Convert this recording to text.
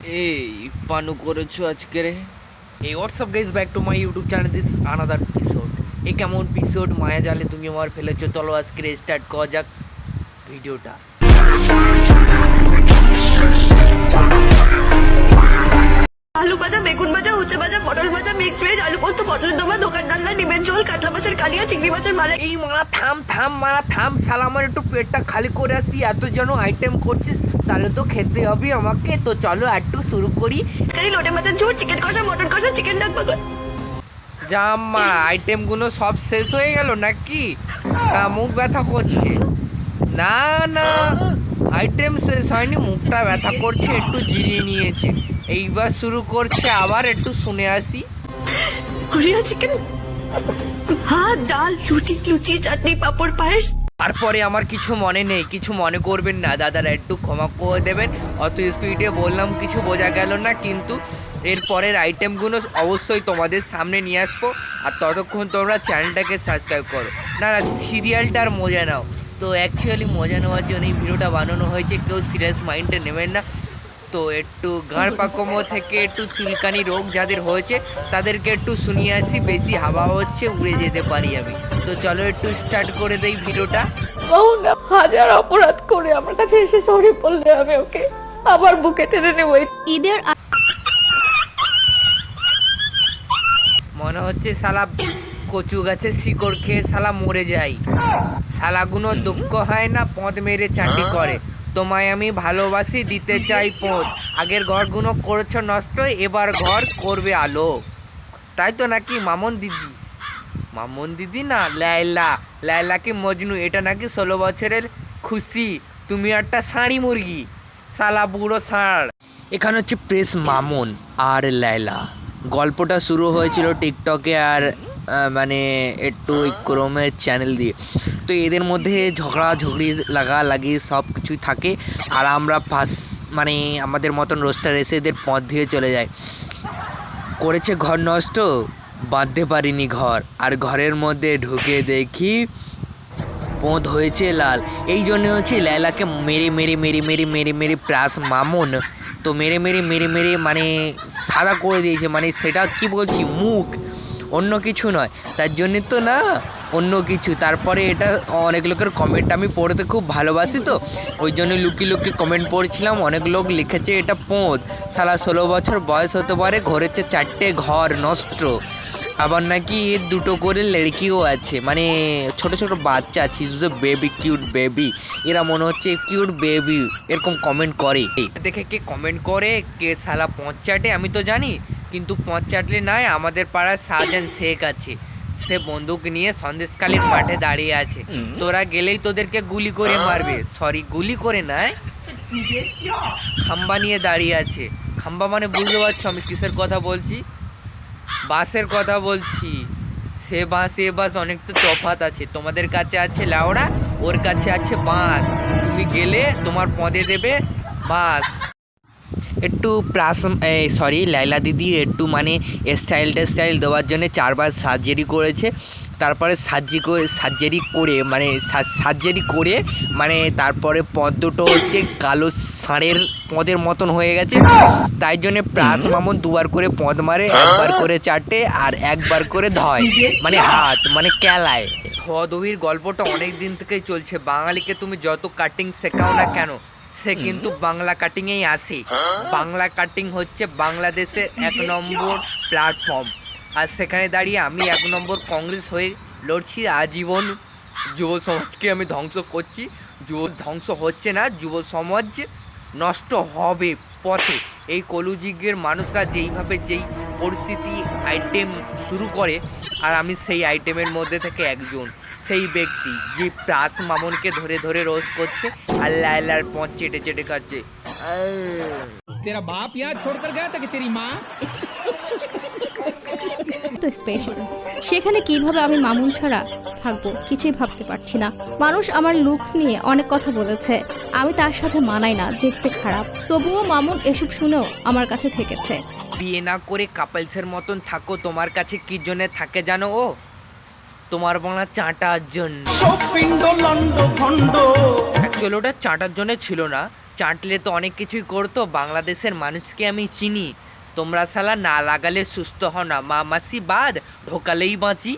Hey, Panu করেছো আজকে রে? Hey, what's up guys, back to my YouTube channel, this another episode. এই কেমন এপিসোড মায়া জালে তুমি আমার ফেলেছো, চলো আজকে স্টার্ট করা যাক ভিডিওটা। আলু ভাজা, বেগুন ভাজা, উচ্ছে ভাজা, পটল ভাজা, মিক্স ভেজ, আলু পোস্ত, পটলের দোমা, দোকান ডালনা, ডিমের ঝোল, কাতলা মাছের কালিয়া, চিংড়ি মাছের মালাই। এই মারা থাম শালা, আমার একটু পেটটা খালি করে আসি, এত যেন আইটেম করছিস তাহলে তো খেতে হবে আমাকে, তো চলো একটু শুরু করি। কারি, লোটে মাছের ঝোল, চিকেন কষা, মটন কষা, চিকেন ডাক বাংলা। জাম্মা আইটেম গুলো সব শেষ হয়ে গেল নাকি? না মুখ ব্যথা করছে? না না, আইটেম শেষ হয়নি, মুখটা ব্যথা করছে, একটু জিরিয়ে নিয়েছে। এইবার শুরু করছে, আবার একটু শুনে আসি। হরিয়া চিকেন, ভাত, ডাল, লুচি, চাটনি, পাঁপড়, পায়েস। তারপরে আমার কিছু মনে নেই, কিছু মনে করবেন না দাদারা, একটু ক্ষমা করে দেবেন, অত স্পিডে বললাম কিছু বোঝা গেল না, কিন্তু এরপরের আইটেমগুলো অবশ্যই তোমাদের সামনে নিয়ে আসবো। আর ততক্ষণ তোমরা চ্যানেলটাকে সাবস্ক্রাইব করো। না না, সিরিয়ালটার মজা নাও। তো অ্যাকচুয়ালি মজা নেওয়ার জন্য এই ভিডিওটা বানানো হয়েছে, কেউ সিরিয়াস মাইন্ডে নেবেন না। তো একটু গাঁড় পাকমো থেকে একটু চুলকানি রোগ যাদের হয়েছে তাদেরকে একটু শুনিয়ে আসি, বেশি হাওয়া হচ্ছে উড়ে যেতে পারি আমি। তো চলো একটু স্টার্ট করে দেই ভিডিওটা। না, হাজার অপরাধ করে আমার কাছে এসে সরি বললে আমি ওকে আবার বুকে টেনে নেব। ঈদের মনে হচ্ছে শালা কচু গাছের শিকড় খেয়ে শালা মরে যাই। শালাগুলো দুঃখ হয় না, পদ মেরে চাটি করে। তোমায় আমি ভালোবাসি, দিতে চাই পদ। আগের ঘরগুলো করেছো নষ্ট, এবার ঘর করবে আলো। তাই তো নাকি মামন দিদি? মামন দিদি না, লায়লা কি মজনু, এটা নাকি 16 বছরের খুশি, তুমি একটা ষাঁড়ি মুরগি, শালা বুড়ো ষাঁড়। এখানে হচ্ছে প্রেস মামুন আর লায়লা। গল্পটা শুরু হয়েছিল টিকটকে আর মানে একটু ওই ক্রোমের চ্যানেল দিয়ে। তো এদের মধ্যে ঝগড়ি লাগালাগি সব কিছুই থাকে, আর আমরা মানে আমাদের মতন রোস্টার এসে এদের পথ দিয়ে চলে যায়। করেছে ঘর নষ্ট, বাঁধতে পারিনি ঘর, আর ঘরের মধ্যে ঢুকে দেখি পোঁত হয়েছে লাল। এই জন্য হচ্ছে লায়লাকে মেরে প্রাস মামুন তো মেরে মানে সাদা করে দিয়েছে, মানে সেটা কি বলছি, মুখ, অন্য কিছু নয়, তার জন্যে তো না, অন্য কিছু। তারপরে এটা অনেক লোকের কমেন্ট আমি পড়তে খুব ভালোবাসি, তো ওই জন্য লুকিয়ে কমেন্ট পড়ছিলাম। অনেক লোক লিখেছে এটা পোঁত, সালা 16 বছর বয়স হতে পারে, ঘরেছে 4টে ঘর নষ্ট, আবার নাকি এর 2টো করে লড়কিও আছে, মানে ছোট ছোট বাচ্চা আছে, বেবি, কিউট বেবি, এরা মনে হচ্ছে কিউট বেবি, এরকম কমেন্ট করে। দেখে কে কমেন্ট করে, কে শালা পথ চাটে আমি তো জানি, কিন্তু পথ চাটলে নাই, আমাদের পাড়ার শাহজাহান শেখ আছে, সে বন্দুক নিয়ে সন্দেশকালীর মাঠে দাঁড়িয়ে আছে, তোরা গেলেই তোদেরকে গুলি করে মারবে। সরি, গুলি করে নয়, খাম্বা নিয়ে দাঁড়িয়ে আছে। খাম্বা মানে বুঝতে পারছো আমি কিসের কথা বলছি? বাসের কথা বলছি। সে বাস এ বাস অনেক তো তফাৎ আছে, তোমাদের কাছে আছে লাউড়া, ওর কাছে আছে বাস, তুমি গেলে তোমার পদে দেবে বাস। একটু লায়লা দিদি একটু মানে স্টাইল দেওয়ার জন্য 4বার সার্জারি করেছে। তারপরে সার্জারি করে মানে তারপরে পদ দুটো হচ্ছে কালো ষাঁড়ের পদের মতন হয়ে গেছে। তাই জন্যে প্রাস মামুন 2বার করে পদ মারে, 1বার করে চাটে আর 1বার করে ধয়, মানে হাত, মানে কেলায়। ধোয়াধুয়ির গল্পটা অনেক দিন থেকেই চলছে। বাঙালিকে তুমি যত কাটিং শেখাও না কেন, সে কিন্তু বাংলা কাটিংয়েই আসে। বাংলা কাটিং হচ্ছে বাংলাদেশের 1 নম্বর প্ল্যাটফর্ম, আর সেখানে দাঁড়িয়ে আমি 1 নম্বর কংগ্রেস হয়ে লড়ছি আজীবন। যুব সমাজকে আমি ধ্বংস করছি, যুব ধ্বংস হচ্ছে না, যুব সমাজ নষ্ট হবে পথে। এই কলুযুগের মানুষরা যেইভাবে যেই পরিস্থিতি আইটেম শুরু করে, আর আমি সেই আইটেমের মধ্যে থেকে একজন, সেই ব্যক্তি যে প্রাস মামুনকে ধরে ধরে রোস্ট করছে আর লায়লার পথ চেটে খাচ্ছে। तेरा बाप यहाँ छोड़कर गया था कि तेरी माँ? তো স্পেশাল, সেখানে কিভাবে আমি মামুন ছাড়া থাকবো কিছুই ভাবতে পারছি না। মানুষ আমার লুকস নিয়ে অনেক কথা বলেছে, আমি তার সাথে মানাই না, দেখতে খারাপ, তবুও মামুন এসব শুনেও আমার কাছে থেকেছে। বিয়ে না করে কাপলসের মতন থাকো, তোমার কাছে কি জন্য থাকে জানো? ও তোমার বাংলা চাটার জন্য। অ্যাকচুয়ালি ওটা চাটার জন্য ছিল না, চাটলে তো অনেক কিছুই করতো। বাংলাদেশের মানুষকে আমি চিনি। তোমরা শালা না লাগালে সুস্থ হও না, মা মাসি বাদ ঢোকালেই বাঁচি।